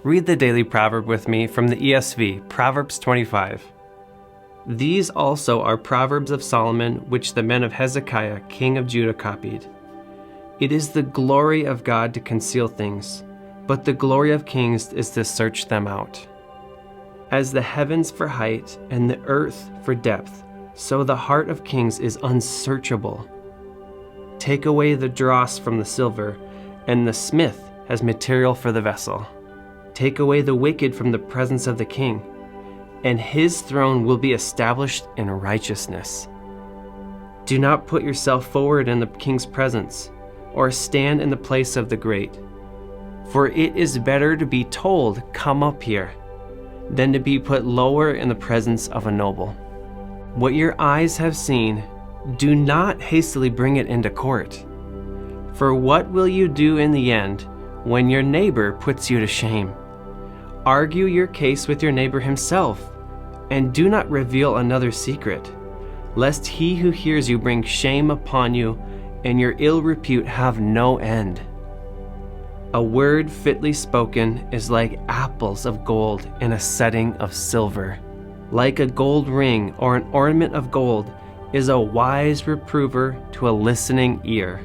Read the daily proverb with me from the ESV, Proverbs 25. These also are proverbs of Solomon, which the men of Hezekiah, king of Judah, copied. It is the glory of God to conceal things, but the glory of kings is to search them out. As the heavens for height and the earth for depth, so the heart of kings is unsearchable. Take away the dross from the silver, and the smith has material for the vessel. Take away the wicked from the presence of the king, and his throne will be established in righteousness. Do not put yourself forward in the king's presence, or stand in the place of the great. For it is better to be told, "Come up here," than to be put lower in the presence of a noble. What your eyes have seen, do not hastily bring it into court. For what will you do in the end when your neighbor puts you to shame? Argue your case with your neighbor himself, and do not reveal another's secret, lest he who hears you bring shame upon you, and your ill repute have no end. A word fitly spoken is like apples of gold in a setting of silver. Like a gold ring or an ornament of gold is a wise reprover to a listening ear.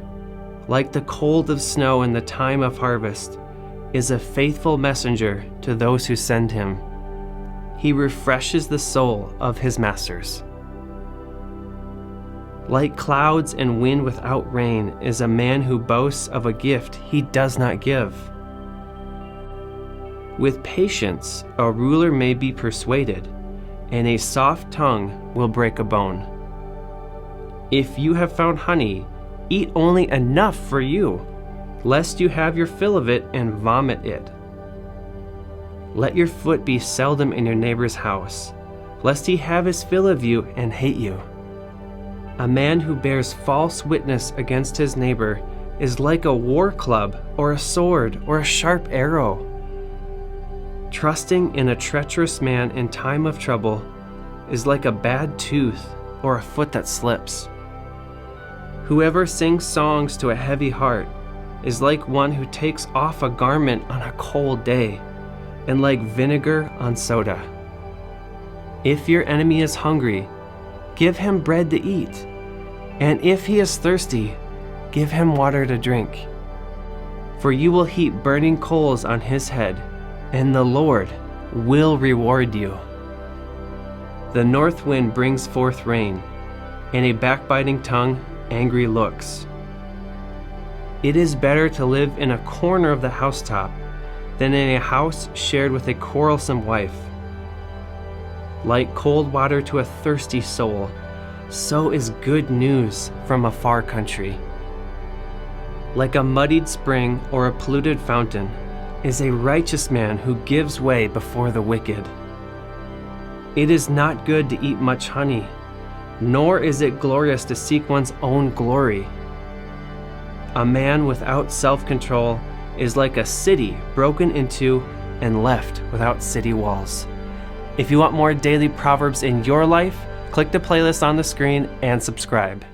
Like the cold of snow in the time of harvest is a faithful messenger to those who send him. He refreshes the soul of his masters. Like clouds and wind without rain is a man who boasts of a gift he does not give. With patience, a ruler may be persuaded, and a soft tongue will break a bone. If you have found honey, eat only enough for you, lest you have your fill of it and vomit it. Let your foot be seldom in your neighbor's house, lest he have his fill of you and hate you. A man who bears false witness against his neighbor is like a war club or a sword or a sharp arrow. Trusting in a treacherous man in time of trouble is like a bad tooth or a foot that slips. Whoever sings songs to a heavy heart is like one who takes off a garment on a cold day, and like vinegar on soda. If your enemy is hungry, give him bread to eat, and if he is thirsty, give him water to drink. For you will heap burning coals on his head, and the Lord will reward you. The north wind brings forth rain, and a backbiting tongue angry looks. It is better to live in a corner of the housetop than in a house shared with a quarrelsome wife. Like cold water to a thirsty soul, so is good news from a far country. Like a muddied spring or a polluted fountain is a righteous man who gives way before the wicked. It is not good to eat much honey, nor is it glorious to seek one's own glory. A man without self-control is like a city broken into and left without city walls. If you want more daily Proverbs in your life, click the playlist on the screen and subscribe.